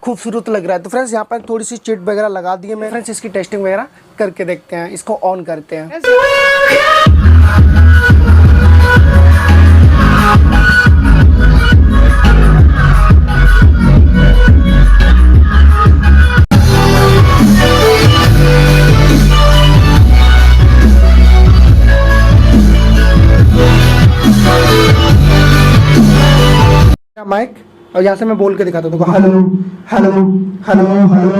खूबसूरत लग रहा है। तो फ्रेंड्स यहाँ पर थोड़ी सी चिट वगैरह लगा दी है मैं। फ्रेंड्स इसकी टेस्टिंग वगैरह करके देखते हैं, इसको ऑन करते हैं। माइक, और यहाँ से मैं बोल के दिखाता हूँ, हेलो हेलो हेलो हेलो।